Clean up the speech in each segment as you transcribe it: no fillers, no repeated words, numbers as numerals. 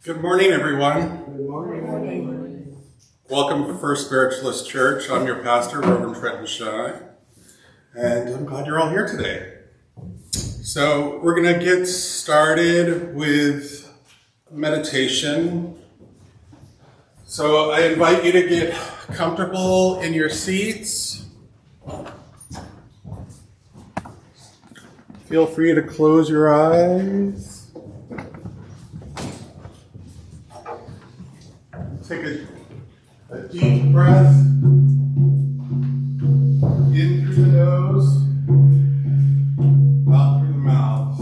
Good morning, everyone. Good morning. Welcome to First Spiritualist Church. I'm your pastor, Reverend Trenton, and I'm glad you're all here today. So we're going to get started with meditation. So I invite you to get comfortable in your seats. Feel free to close your eyes. Take a deep breath in through the nose, out through the mouth.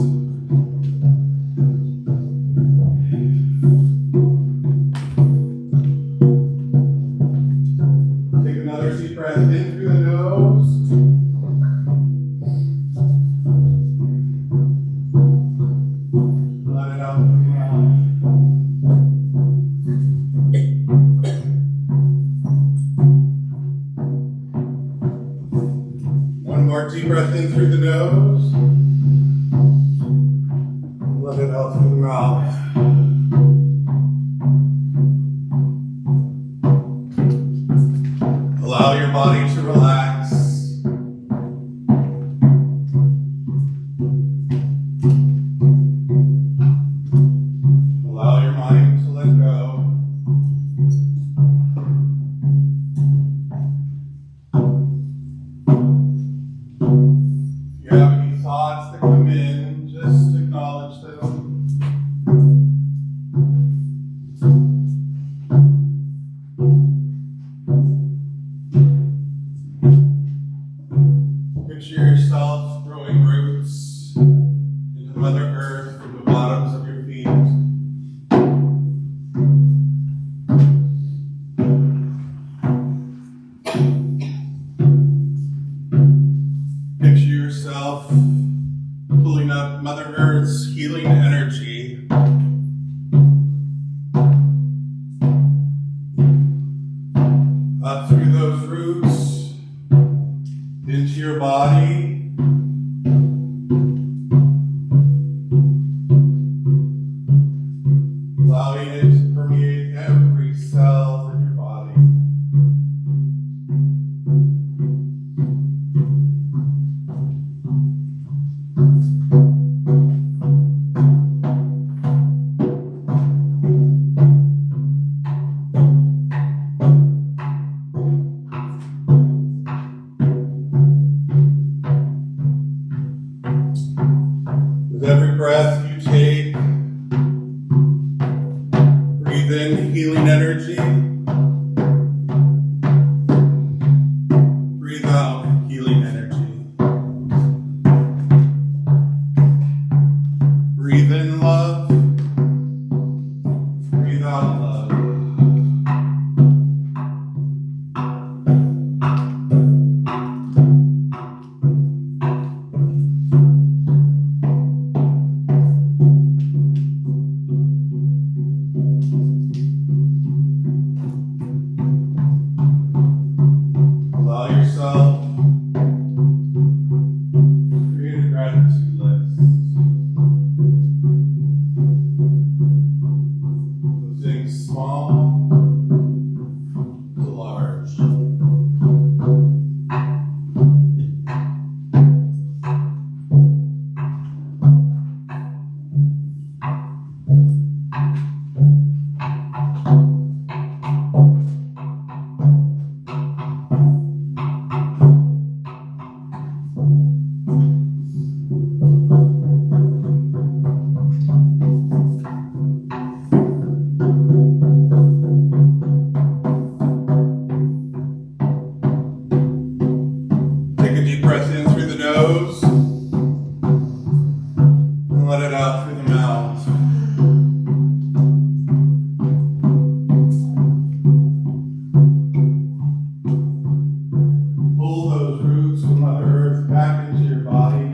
Take another deep breath in through the nose. Let it out through the mouth. Deep breath in through the nose. Let it out through the mouth. Allow your body to relax. Allow your mind to let go. If you have any thoughts that come in, just acknowledge them. Picture yourself growing roots into Mother Earth from the bottoms of your feet. Picture yourself pulling up Mother Earth's healing energy. Up through those roots, into your body. Allowing it to permeate every cell in your body. With every breath you take, breathe in healing energy. Breathe out healing energy. Breathe in love. Breathe out love. Allow yourself to create a gratitude list. Of things small to large. Take a deep breath in through the nose and let it out through the mouth. Pull those roots from Mother Earth back into your body.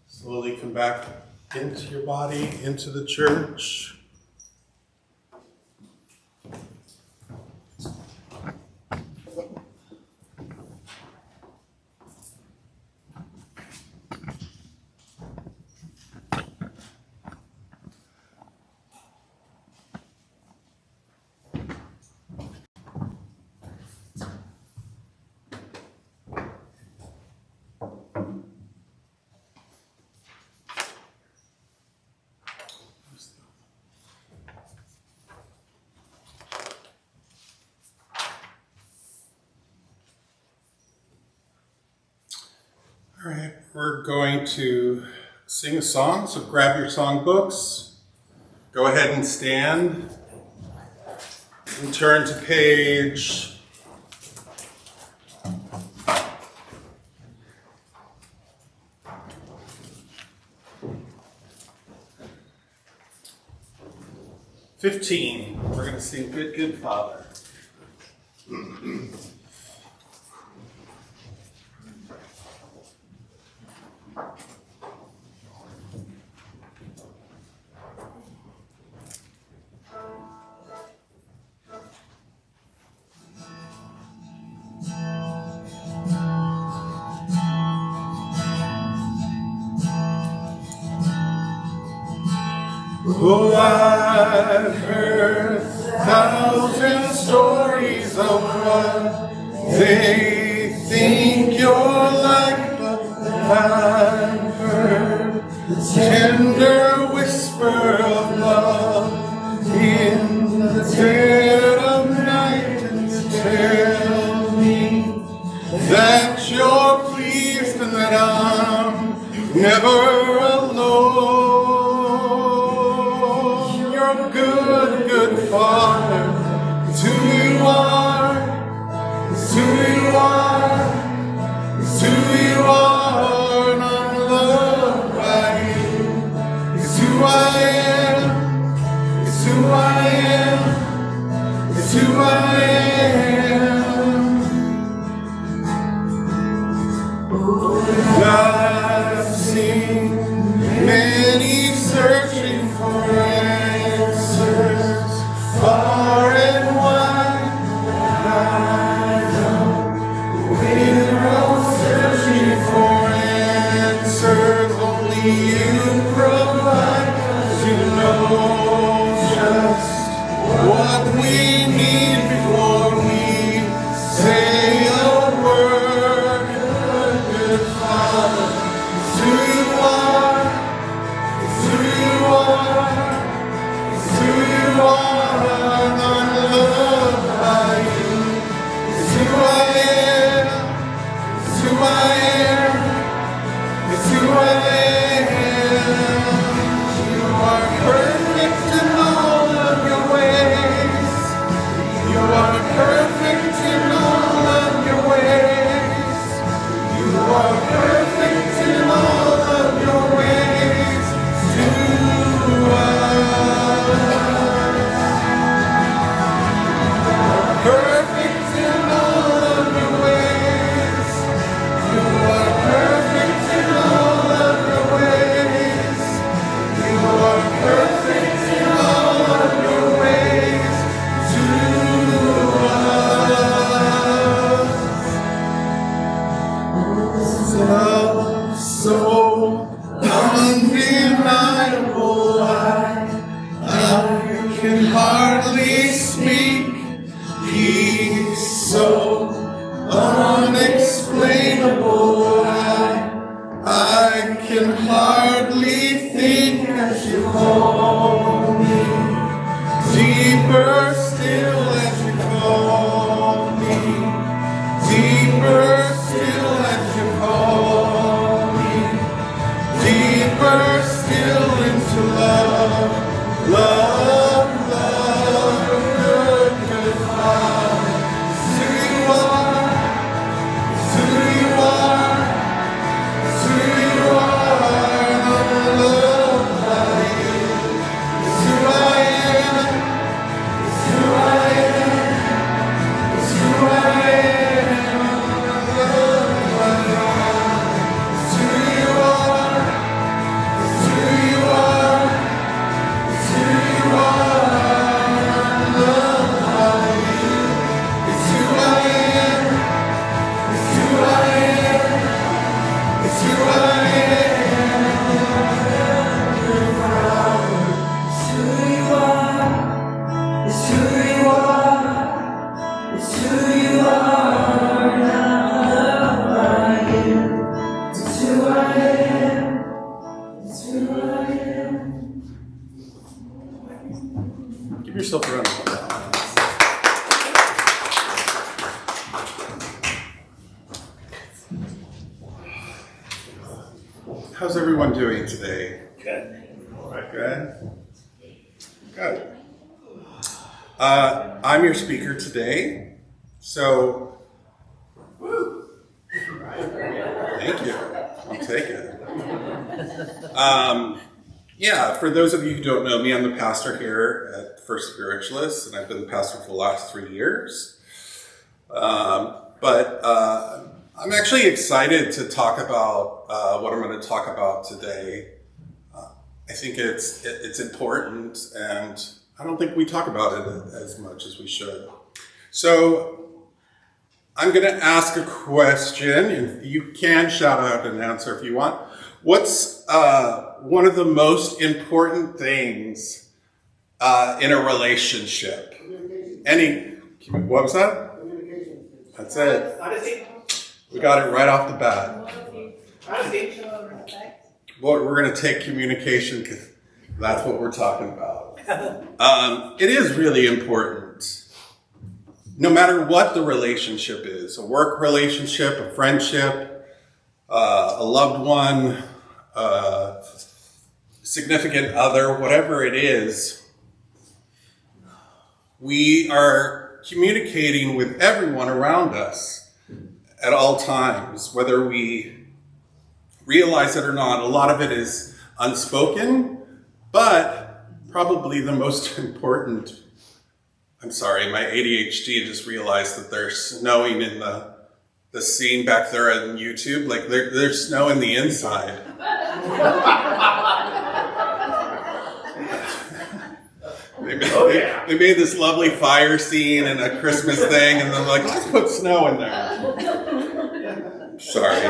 Slowly come back into your body, into the church. All right, we're going to sing a song, so grab your songbooks. Go ahead and stand and turn to page 15. We're going to sing Good, Good Father. Oh, I've heard 1,000 stories of what they think you're like, but I've heard the tender whisper of love in the dead of night, and you tell me that you're pleased and that I'm never alone. Good, good Father, it's who you are, it's who you are, it's who you are, and I'm loved by you. It's who I am, it's who I am, it's who I am. Oh, I've seen many searching for answers far and wide. I know we're all searching for answers only you provide, 'cause you know just what what we need before we say a word. Good Father, it's who you are, it's who you are, it's who you are. I'm loved by you. It's who I am, it's who I am, it's who I am. You are perfect in all of your ways. You are perfect in all of your ways. You are perfect in all of your ways to us. Perfect in all of your ways. You are perfect in all of your ways. You are perfect in all of your ways to us. Love so undeniable, I can hardly speak. Peace so unexplainable, I can hardly think as you call me. Deeper still as you call me. Deeper still as you call me. Deeper still into love, love, love, good, good Father. It's who you are, it's who you are, it's who you are. I'm loved by you. It's who I am, it's who I am, it's who I am. I'm loved by you. It's who you are, it's who you are, it's who you are. I'm loved by you. It's who I am, it's who I am, it's who I am. It's who you are. It's who you are. It's who you are. And I'm loved by you. It's who I am. It's who I am. Give yourself a round of applause. How's everyone doing today? Good. Good? Good. I'm your speaker today, so thank you. I'll take it. Yeah, for those of you who don't know me, I'm the pastor here at First Spiritualist, and I've been the pastor for the last 3 years. But I'm actually excited to talk about what I'm going to talk about today. I think it's important, and I don't think we talk about it as much as we should. So I'm going to ask a question, and you can shout out an answer if you want. What's one of the most important things in a relationship? What was that? Communication. That's it. Honesty. We got it right off the bat. Honesty. Well, we're going to take communication because that's what we're talking about. It is really important. No matter what the relationship is, a work relationship, a friendship, a loved one, a significant other, whatever it is, we are communicating with everyone around us at all times, whether we realize it or not. A lot of it is unspoken, but probably the most important. I'm sorry, my ADHD just realized that there's snowing in the scene back there on YouTube. Like there's snow in the inside. They made this lovely fire scene and a Christmas thing, and they're like, let's put snow in there. Sorry.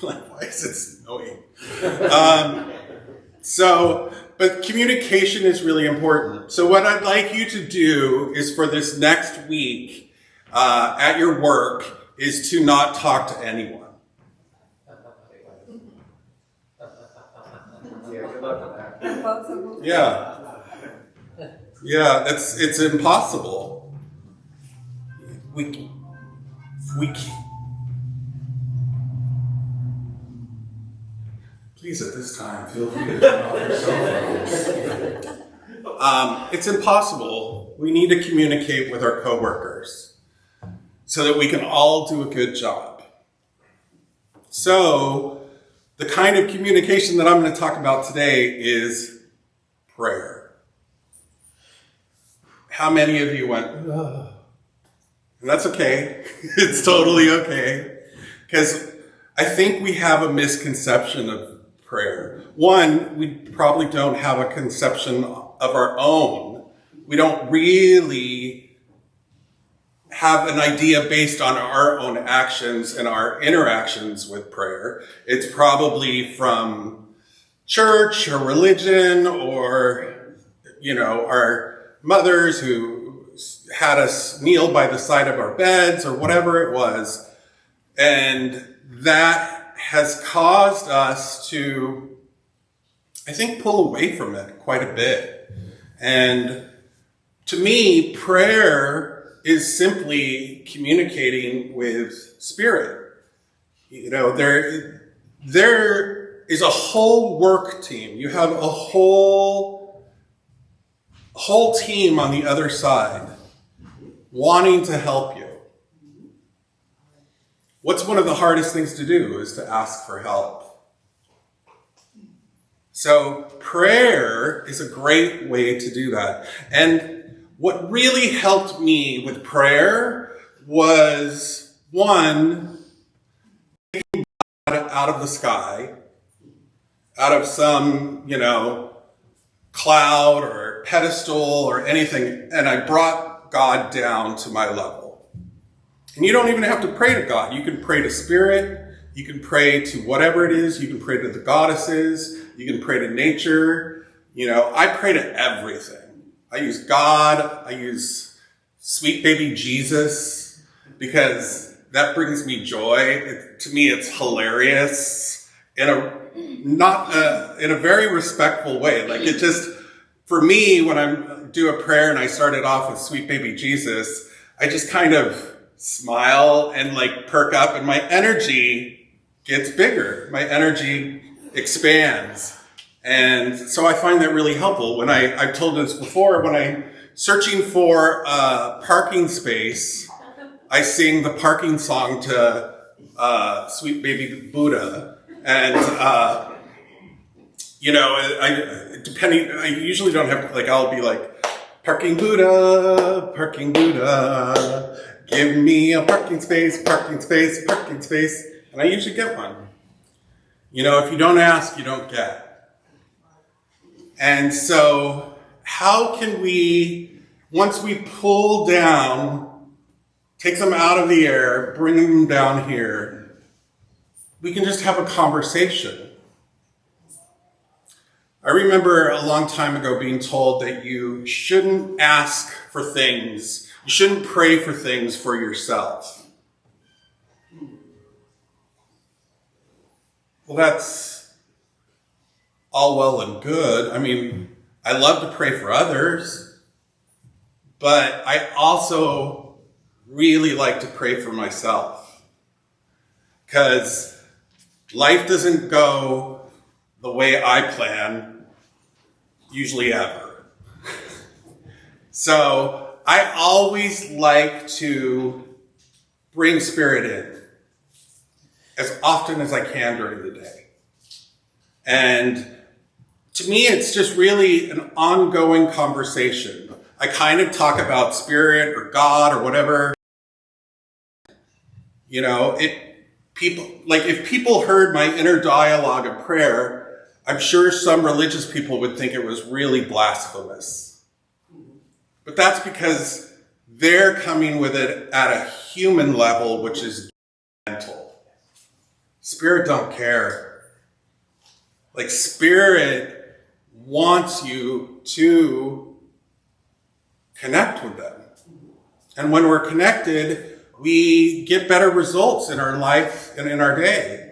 Why is it snowing? But communication is really important. So what I'd like you to do is for this next week at your work is to not talk to anyone. Yeah. Yeah, it's impossible. We Please, at this time, feel free to turn off your cell phones. It's impossible. We need to communicate with our coworkers so that we can all do a good job. So, the kind of communication that I'm going to talk about today is prayer. How many of you went, ugh? And that's okay. It's totally okay. Because I think we have a misconception of prayer. One, we probably don't have a conception of our own. We don't really have an idea based on our own actions and our interactions with prayer. It's probably from church or religion or, our mothers who had us kneel by the side of our beds or whatever it was. And that has caused us to, I think, pull away from it quite a bit. And to me, prayer is simply communicating with Spirit. There is a whole work team. You have a whole team on the other side wanting to help you. What's one of the hardest things to do is to ask for help. So prayer is a great way to do that. And what really helped me with prayer was, one, taking God out of the sky, out of some, cloud or pedestal or anything, and I brought God down to my level. And you don't even have to pray to God. You can pray to Spirit. You can pray to whatever it is. You can pray to the goddesses. You can pray to nature. I pray to everything. I use God. I use sweet baby Jesus because that brings me joy. To me, it's hilarious in a very respectful way. Like it just, for me, when I do a prayer and I start it off with sweet baby Jesus, I just kind of smile and perk up and my energy gets bigger. My energy expands. And so I find that really helpful. When I've told this before, when I'm searching for a parking space, I sing the parking song to Sweet Baby Buddha. And, I usually don't have, I'll be like, parking Buddha, give me a parking space, parking space, parking space. And I usually get one. If you don't ask, you don't get. And so how can we, once we pull down, take them out of the air, bring them down here, we can just have a conversation. I remember a long time ago being told that you shouldn't ask for things. You shouldn't pray for things for yourself. Well, that's all well and good. I mean, I love to pray for others, but I also really like to pray for myself because life doesn't go the way I plan, usually ever. So I always like to bring Spirit in as often as I can during the day. And to me, it's just really an ongoing conversation. I kind of talk about Spirit or God or whatever. If people heard my inner dialogue of prayer, I'm sure some religious people would think it was really blasphemous. But that's because they're coming with it at a human level, which is gentle. Spirit don't care. Spirit wants you to connect with them. And when we're connected, we get better results in our life and in our day.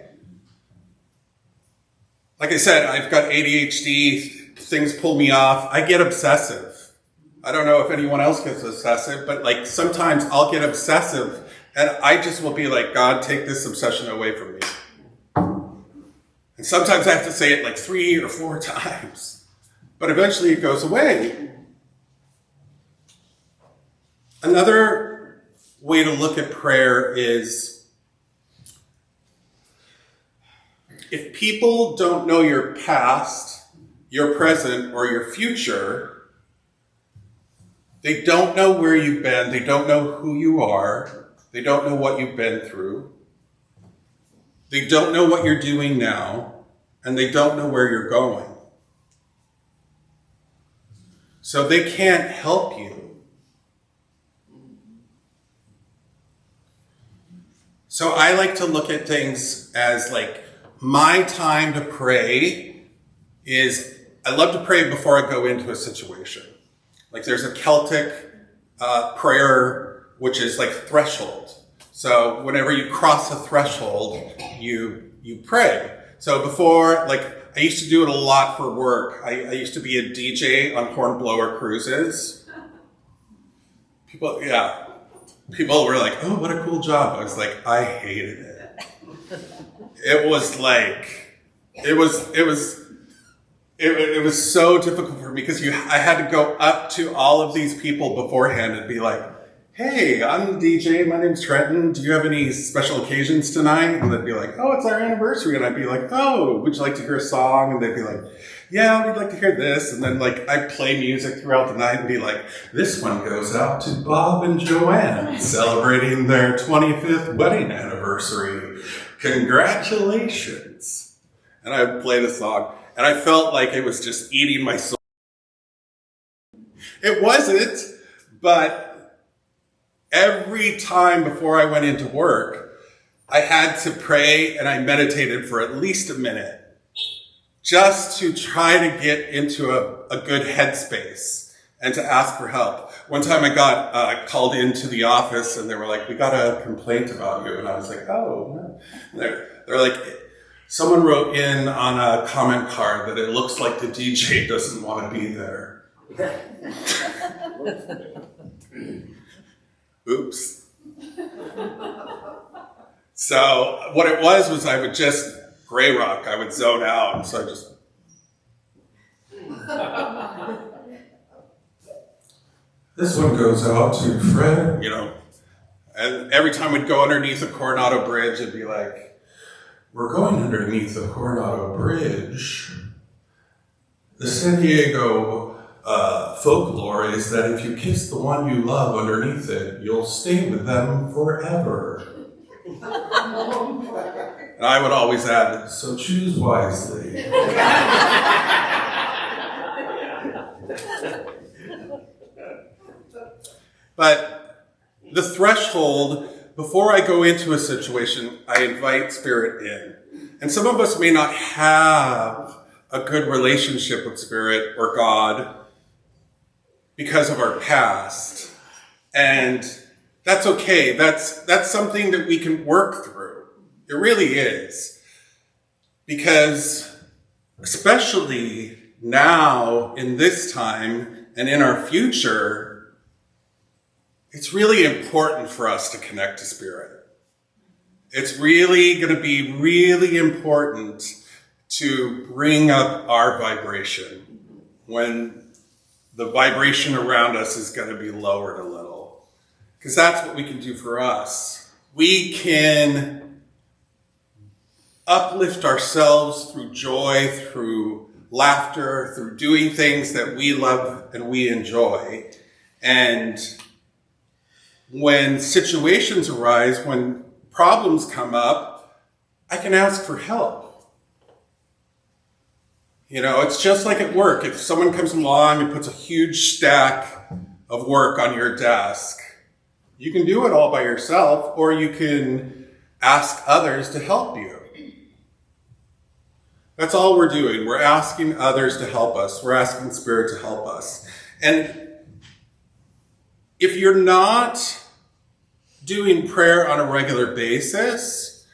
Like I said, I've got ADHD, things pull me off. I get obsessive. I don't know if anyone else gets obsessive, but like sometimes I'll get obsessive and I just will be like, God, take this obsession away from me. And sometimes I have to say it like 3 or 4 times, but eventually it goes away. Another way to look at prayer is if people don't know your past, your present, or your future, they don't know where you've been, they don't know who you are, they don't know what you've been through, they don't know what you're doing now, and they don't know where you're going. So they can't help you. So I like to look at things as like, my time to pray is, I love to pray before I go into a situation. Like there's a Celtic prayer, which is like threshold. So whenever you cross a threshold, you pray. So before, like I used to do it a lot for work. I used to be a DJ on hornblower cruises. People were like, oh, what a cool job. I was like, I hated it. It was so difficult for me because I had to go up to all of these people beforehand and be like, hey, I'm the DJ, my name's Trenton, do you have any special occasions tonight? And they'd be like, oh, it's our anniversary. And I'd be like, oh, would you like to hear a song? And they'd be like, yeah, we'd like to hear this. And then like I'd play music throughout the night and be like, this one goes out to Bob and Joanne celebrating their 25th wedding anniversary. Congratulations. And I would play the song. And I felt like it was just eating my soul. It wasn't, but every time before I went into work, I had to pray and I meditated for at least a minute just to try to get into a good headspace and to ask for help. One time I got called into the office and they were like, we got a complaint about you. And I was like, oh, no. They're like, someone wrote in on a comment card that it looks like the DJ doesn't want to be there. Oops. So what it was I would just gray rock. I would zone out. And so I just... This one goes out to Fred, And every time we'd go underneath a Coronado Bridge, it'd be like, we're going underneath the Coronado Bridge. The San Diego folklore is that if you kiss the one you love underneath it, you'll stay with them forever. And I would always add, so choose wisely. But the threshold, before I go into a situation, I invite Spirit in. And some of us may not have a good relationship with Spirit or God because of our past. And that's okay. That's something that we can work through. It really is. Because especially now, in this time, and in our future, it's really important for us to connect to Spirit. It's really going to be really important to bring up our vibration when the vibration around us is going to be lowered a little. Because that's what we can do for us. We can uplift ourselves through joy, through laughter, through doing things that we love and we enjoy. And when situations arise, when problems come up, I can ask for help. It's just like at work. If someone comes along and puts a huge stack of work on your desk, you can do it all by yourself, or you can ask others to help you. That's all we're doing. We're asking others to help us. We're asking Spirit to help us. And if you're not doing prayer on a regular basis,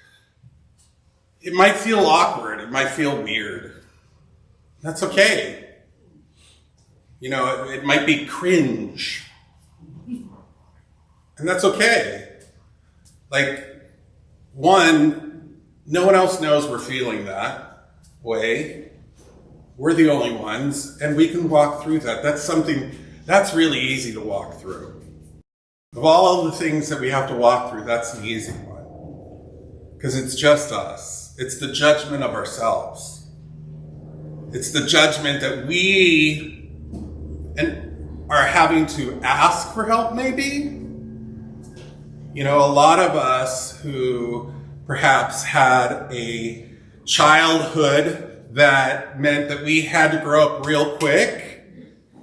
it might feel awkward. It might feel weird. That's okay. You know, it might be cringe. And that's okay. Like, one, no one else knows we're feeling that way. We're the only ones, and we can walk through that. That's something that's really easy to walk through. Of all the things that we have to walk through, that's the easy one. Because it's just us. It's the judgment of ourselves. It's the judgment that we are having to ask for help, maybe. You know, a lot of us who perhaps had a childhood that meant that we had to grow up real quick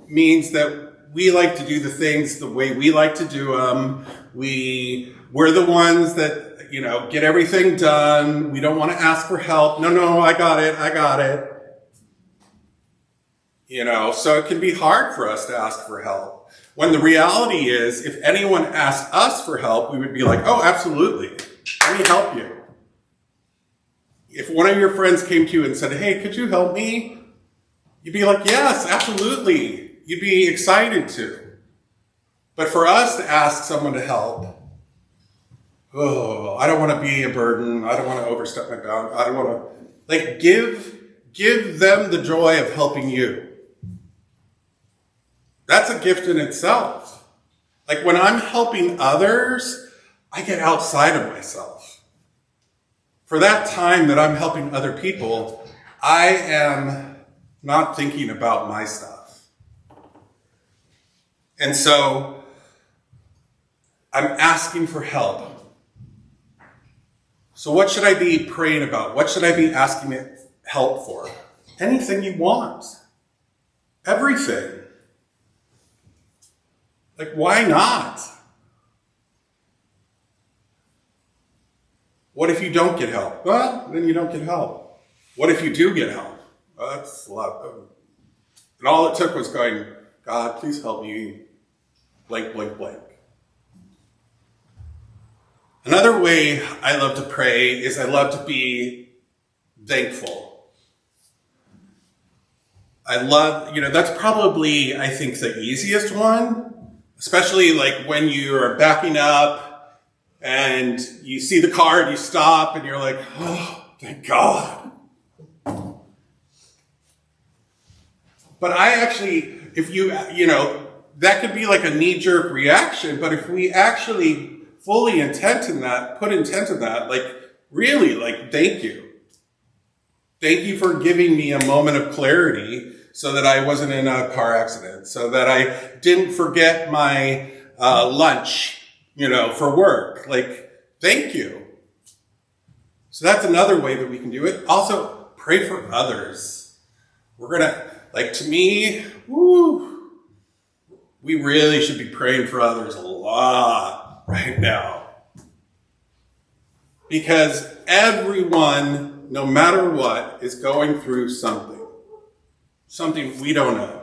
means that we like to do the things the way we like to do them. We're the ones that, you know, get everything done. We don't want to ask for help. No, I got it. You know, so it can be hard for us to ask for help. When the reality is, if anyone asked us for help, we would be like, oh, absolutely. Let me help you. If one of your friends came to you and said, hey, could you help me? You'd be like, yes, absolutely. You'd be excited to. But for us to ask someone to help, oh, I don't want to be a burden. I don't want to overstep my bounds. I don't want to, like, give them the joy of helping you. That's a gift in itself. Like, when I'm helping others, I get outside of myself. For that time that I'm helping other people, I am not thinking about my stuff. And so I'm asking for help. So what should I be praying about? What should I be asking help for? Anything you want. Everything. Like, why not? What if you don't get help? Well, then you don't get help. What if you do get help? Well, that's a lot. And all it took was going, God, please help me, blank, blank, blank. Another way I love to pray is I love to be thankful. I love, that's probably, I think, the easiest one. Especially like when you are backing up and you see the car and you stop and you're like, oh, thank God. But I actually, if that could be like a knee-jerk reaction, but if we actually fully put intent in that, like really, like, thank you. Thank you for giving me a moment of clarity so that I wasn't in a car accident, so that I didn't forget my lunch, for work. Like, thank you. So that's another way that we can do it. Also, pray for others. We're gonna, to me, we really should be praying for others a lot right now. Because everyone, no matter what, is going through something we don't know.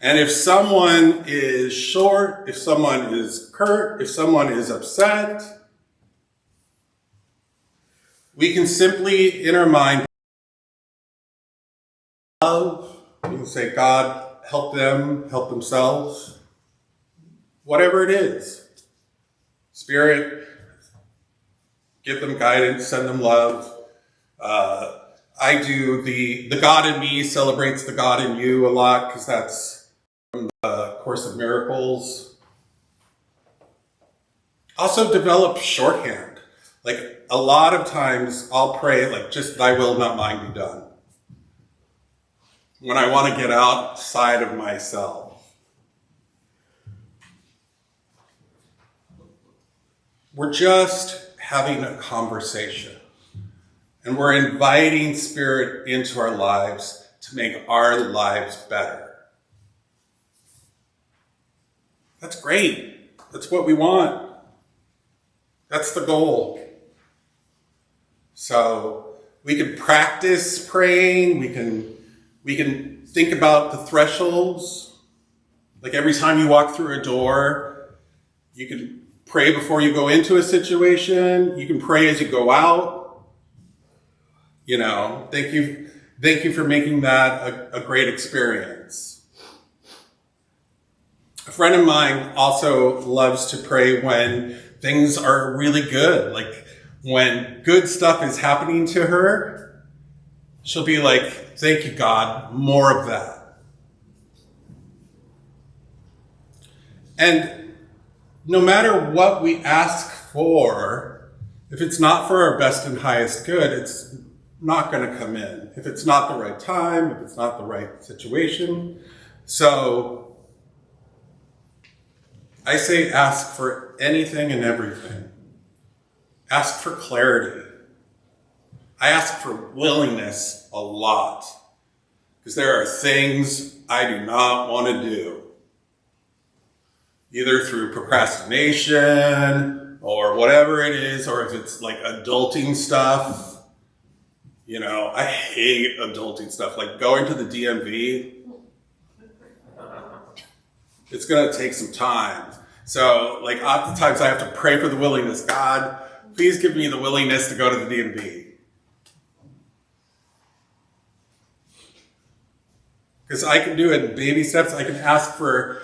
And if someone is short, if someone is hurt, if someone is upset, we can simply, in our mind, love. We can say, God, help them, help themselves. Whatever it is. Spirit, give them guidance, send them love. I do the God in me celebrates the God in you a lot, because that's from the Course of Miracles. Also develop shorthand. Like, a lot of times I'll pray, like, just thy will, not mine, be done. When I want to get outside of myself. We're just having a conversation. And we're inviting Spirit into our lives to make our lives better. That's great. That's what we want. That's the goal. So We can practice praying. We can think about the thresholds. Like every time you walk through a door, you can pray before you go into a situation. You can pray as you go out. Thank you for making that a great experience. A friend of mine also loves to pray when things are really good. Like when good stuff is happening to her, she'll be like, thank you, God, more of that. And no matter what we ask for, if it's not for our best and highest good, it's not going to come in. If it's not the right time, if it's not the right situation. So I say ask for anything and everything. Ask for clarity. I ask for willingness a lot, because there are things I do not want to do, either through procrastination or whatever it is, or if it's like adulting stuff. I hate adulting stuff, like going to the DMV. It's going to take some time. So, like, oftentimes I have to pray for the willingness. God, please give me the willingness to go to the DMV. Because I can do it in baby steps. I can ask for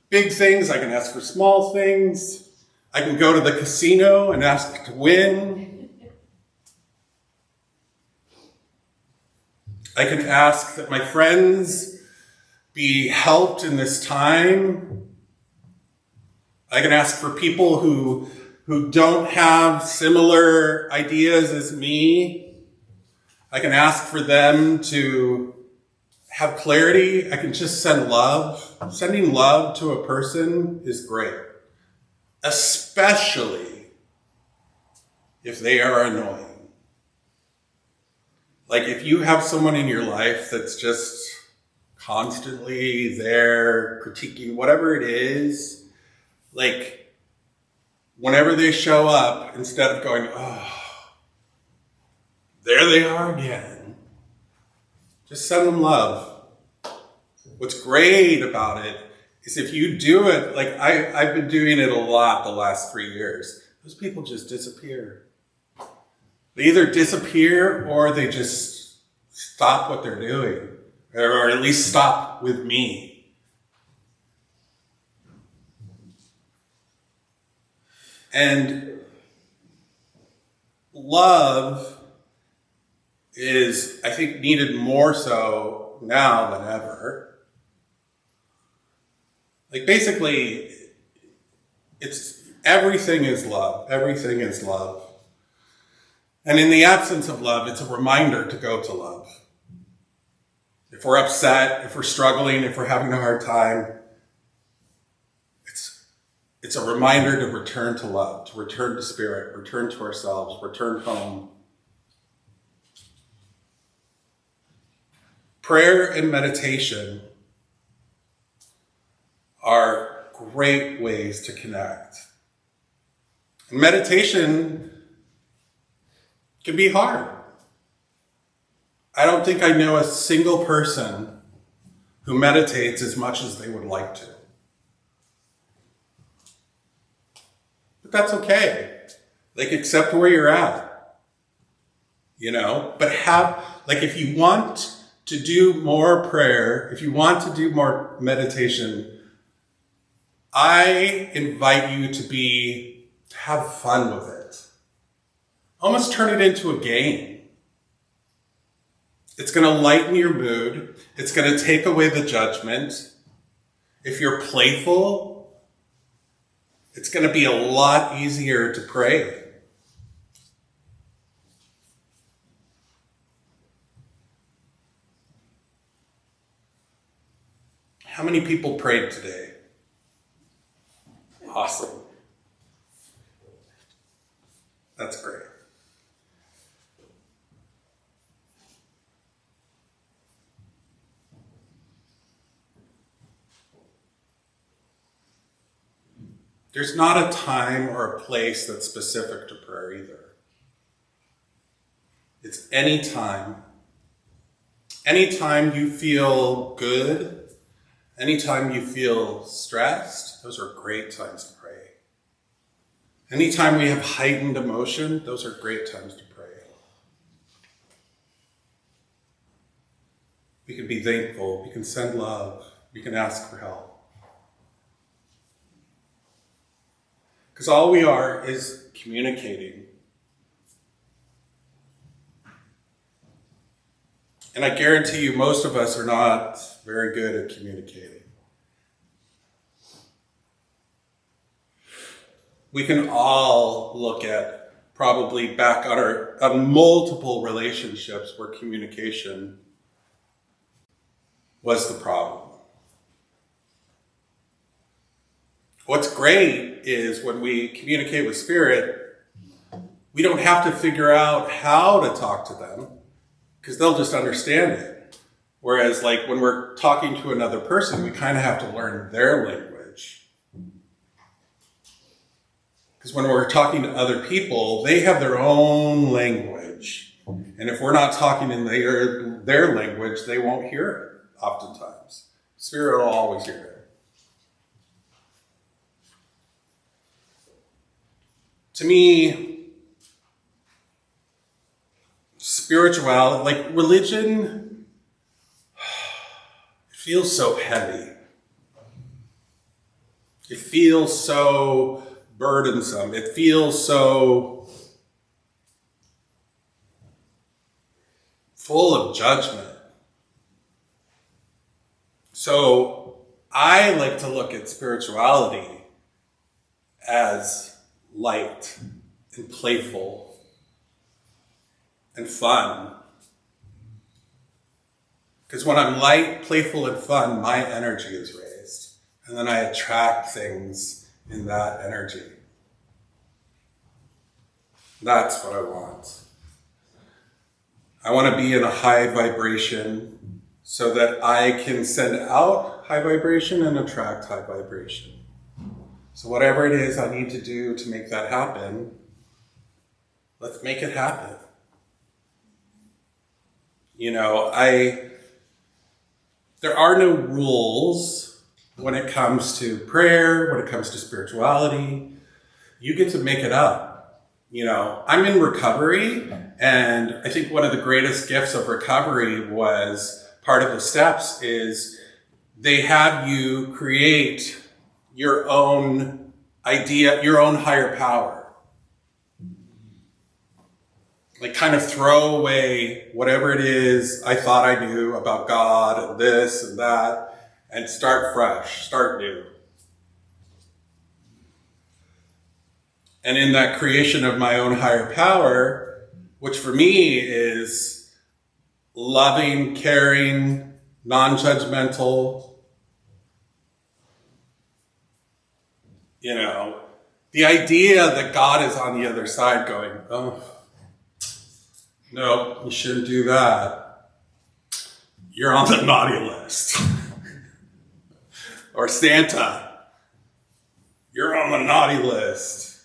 big things. I can ask for small things. I can go to the casino and ask to win. I can ask that my friends be helped in this time. I can ask for people who don't have similar ideas as me. I can ask for them to have clarity. I can just send love. Sending love to a person is great, especially if they are annoying. Like if you have someone in your life that's just constantly there critiquing whatever it is, like whenever they show up, instead of going, oh, there they are again, just send them love. What's great about it is if you do it, like I've been doing it a lot the last 3 years, those people just disappear. They either disappear or they just stop what they're doing, or at least stop with me. And love is, I think, needed more so now than ever. Like basically, everything is love. Everything is love. And in the absence of love, it's a reminder to go to love. If we're upset, if we're struggling, if we're having a hard time, it's a reminder to return to love, to return to spirit, return to ourselves, return home. Prayer and meditation are great ways to connect. And meditation can be hard. I don't think I know a single person who meditates as much as they would like to. But that's okay. Like, accept where you're at. But if you want to do more prayer, if you want to do more meditation, I invite you to have fun with it. Almost turn it into a game. It's going to lighten your mood. It's going to take away the judgment. If you're playful, it's going to be a lot easier to pray. How many people prayed today? Awesome. That's great. There's not a time or a place that's specific to prayer either. It's anytime. Anytime you feel good, anytime you feel stressed, those are great times to pray. Anytime we have heightened emotion, those are great times to pray. We can be thankful, we can send love, we can ask for help. Because all we are is communicating. And I guarantee you, most of us are not very good at communicating. We can all look at probably back on multiple relationships where communication was the problem. What's great is when we communicate with Spirit, we don't have to figure out how to talk to them because they'll just understand it. Whereas like when we're talking to another person, we kind of have to learn their language. Because when we're talking to other people, they have their own language. And if we're not talking in their language, they won't hear it oftentimes. Spirit will always hear it. To me, spirituality, like religion, it feels so heavy. It feels so burdensome. It feels so full of judgment. So I like to look at spirituality as light and playful and fun. Because when I'm light, playful, and fun, my energy is raised. And then I attract things in that energy. That's what I want. I want to be in a high vibration so that I can send out high vibration and attract high vibration. So whatever it is I need to do to make that happen, let's make it happen. You know, there are no rules when it comes to prayer, when it comes to spirituality. You get to make it up. You know, I'm in recovery, and I think one of the greatest gifts of recovery was part of the steps is they have you create your own idea, your own higher power. Like kind of throw away whatever it is I thought I knew about God and this and that and start fresh, start new. And in that creation of my own higher power, which for me is loving, caring, non-judgmental, you know, the idea that God is on the other side going, oh, no, you shouldn't do that. You're on the naughty list. Or Santa, you're on the naughty list.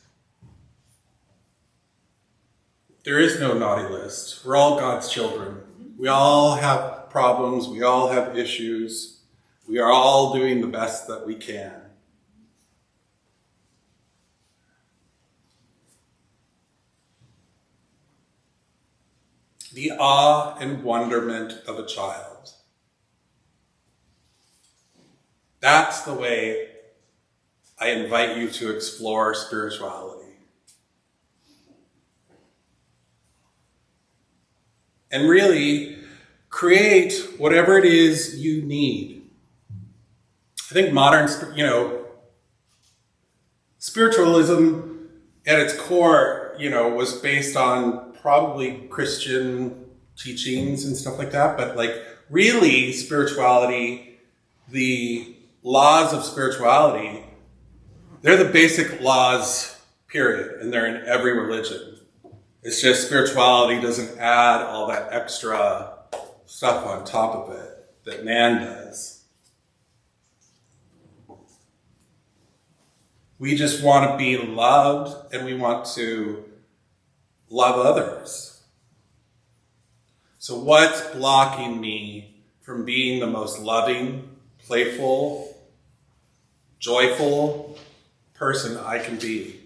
There is no naughty list. We're all God's children. We all have problems. We all have issues. We are all doing the best that we can. The awe and wonderment of a child. That's the way I invite you to explore spirituality. And really create whatever it is you need. I think modern, spiritualism at its core, was based on probably Christian teachings and stuff like that. But like really spirituality, the laws of spirituality, they're the basic laws, period. And they're in every religion. It's just spirituality doesn't add all that extra stuff on top of it that man does. We just want to be loved and we want to love others. So what's blocking me from being the most loving, playful, joyful person I can be?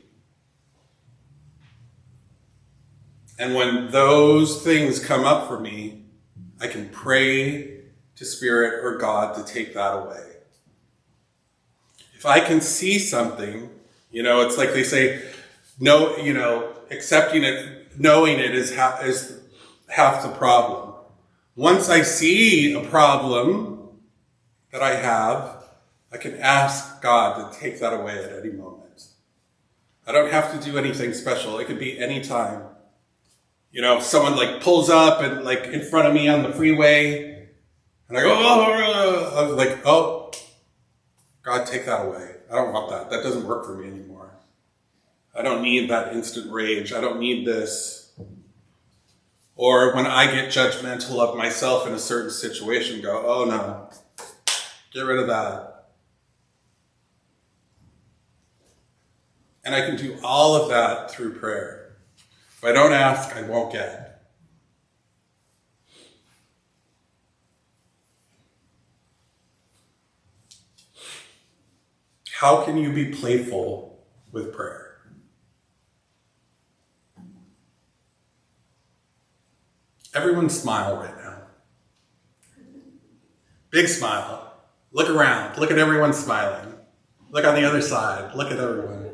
And when those things come up for me, I can pray to Spirit or God to take that away. If I can see something, it's like they say, no, accepting it, knowing it is half the problem. Once I see a problem that I have, I can ask God to take that away at any moment. I don't have to do anything special. It could be any time. If someone pulls up and in front of me on the freeway, and I go, I was like, oh, God, take that away. I don't want that. That doesn't work for me anymore. I don't need that instant rage. I don't need this. Or when I get judgmental of myself in a certain situation, go, oh no, get rid of that. And I can do all of that through prayer. If I don't ask, I won't get. How can you be playful with prayer? Everyone smile right now. Big smile. Look around. Look at everyone smiling. Look on the other side. Look at everyone.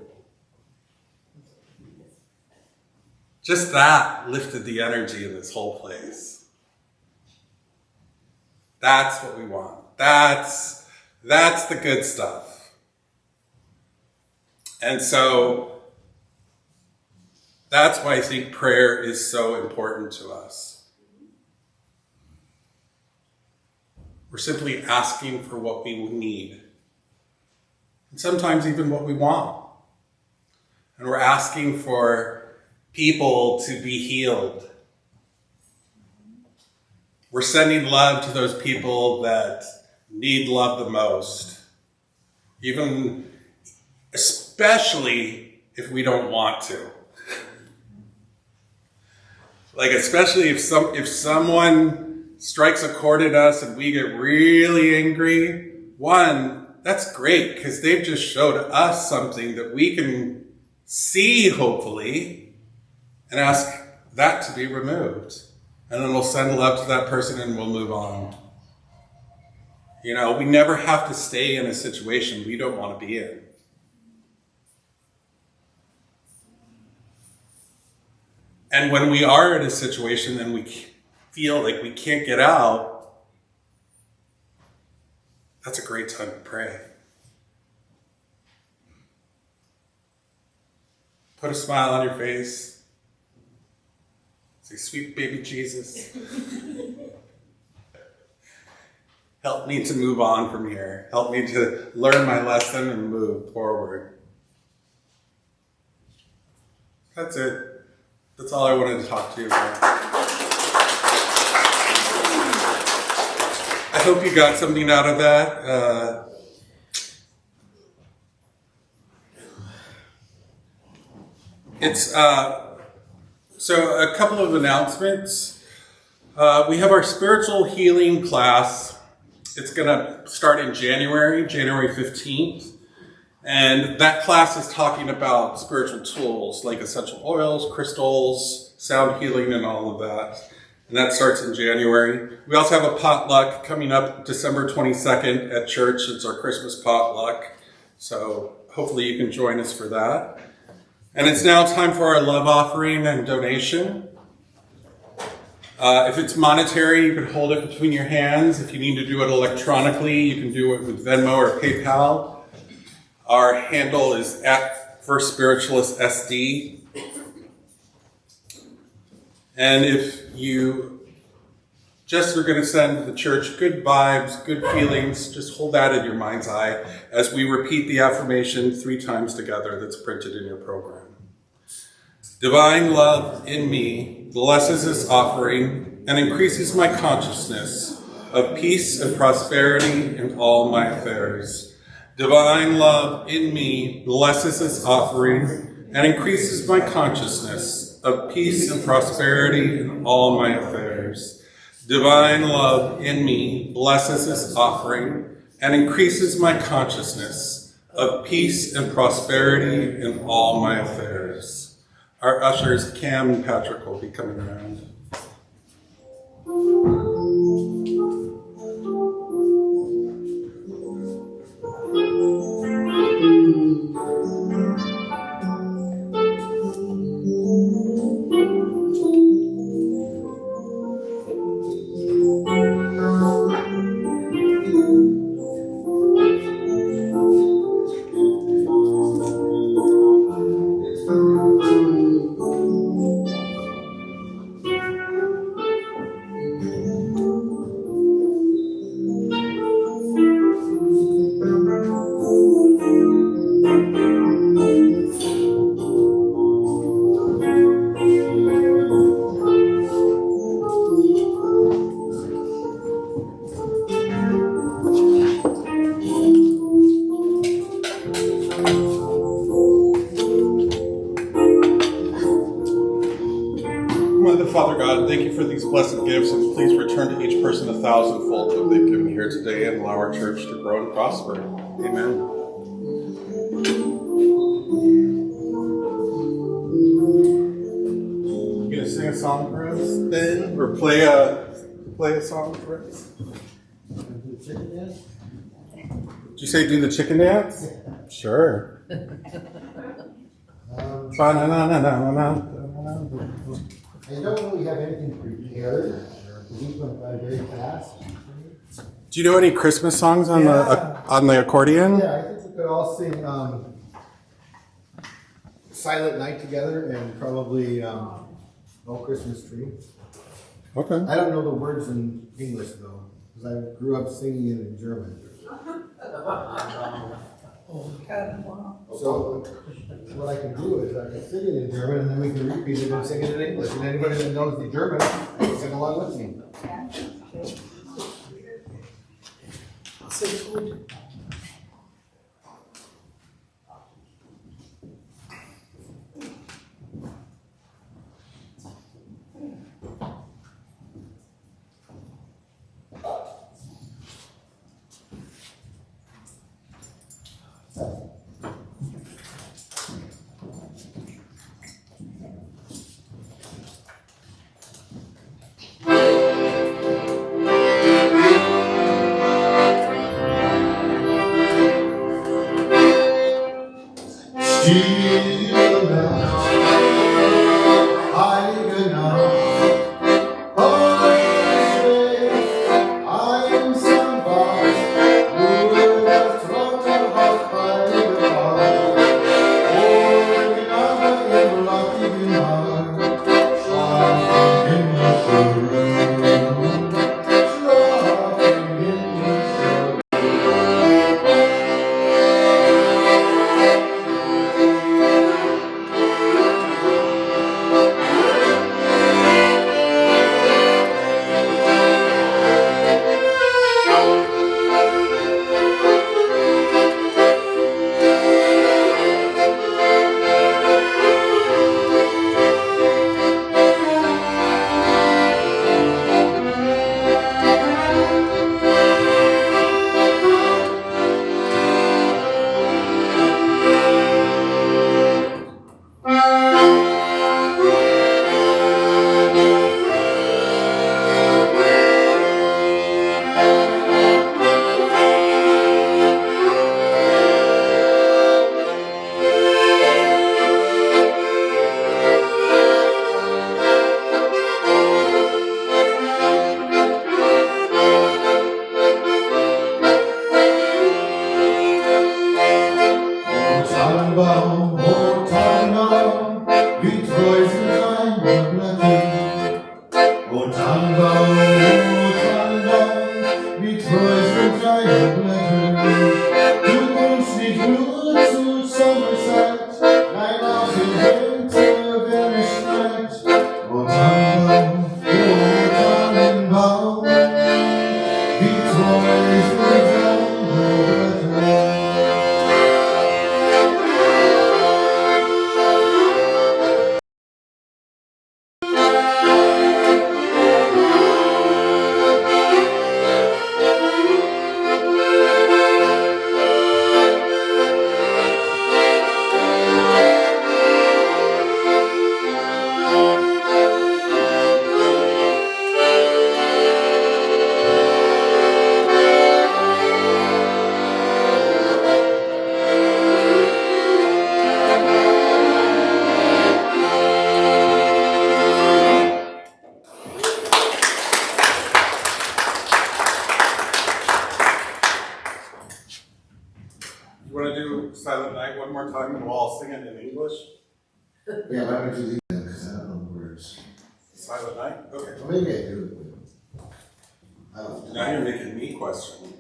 Just that lifted the energy in this whole place. That's what we want. That's the good stuff. And so that's why I think prayer is so important to us. We're simply asking for what we need. And sometimes even what we want. And we're asking for people to be healed. We're sending love to those people that need love the most. Especially if we don't want to. Especially if someone strikes a chord at us and we get really angry. One, that's great because they've just showed us something that we can see, hopefully, and ask that to be removed. And then we'll send love to that person and we'll move on. We never have to stay in a situation we don't want to be in. And when we are in a situation and we feel like we can't get out, that's a great time to pray. Put a smile on your face. Say, sweet baby Jesus, help me to move on from here. Help me to learn my lesson and move forward. That's it. That's all I wanted to talk to you about. I hope you got something out of that. So a couple of announcements. We have our spiritual healing class. It's going to start in January 15th. And that class is talking about spiritual tools like essential oils, crystals, sound healing, and all of that. And that starts in January. We also have a potluck coming up December 22nd at church. It's our Christmas potluck. So hopefully you can join us for that. And it's now time for our love offering and donation. If it's monetary, you can hold it between your hands. If you need to do it electronically, you can do it with Venmo or PayPal. Our handle is at First Spiritualist SD. And if you just are going to send the church good vibes, good feelings, just hold that in your mind's eye as we repeat the affirmation 3 times together that's printed in your program. Divine love in me blesses this offering and increases my consciousness of peace and prosperity in all my affairs. Divine love in me blesses this offering and increases my consciousness of peace and prosperity in all my affairs. Divine love in me blesses this offering and increases my consciousness of peace and prosperity in all my affairs. Our ushers, Cam and Patrick, will be coming around. Father God, thank you for these blessed gifts, and please return to each person 1,000-fold what they've given here today, and allow our church to grow and prosper. Amen. You gonna sing a song for us, Ben, or play a song for us? Did you say do the chicken dance? Sure. I don't really have anything prepared. These went by very fast. Do you know any Christmas songs on the accordion? Yeah, I think we could all sing Silent Night together and probably No Christmas Tree. Okay. I don't know the words in English though, because I grew up singing it in German. So what I can do is I can sing it in German and then we can repeat it and sing it in English. And anybody that knows the German can sing along with me. You want to do Silent Night one more time and we'll all sing it in English? Yeah, why don't you leave them, because I don't know the words. Silent Night? Okay. Well, maybe I do. I don't know. Now you're making me question.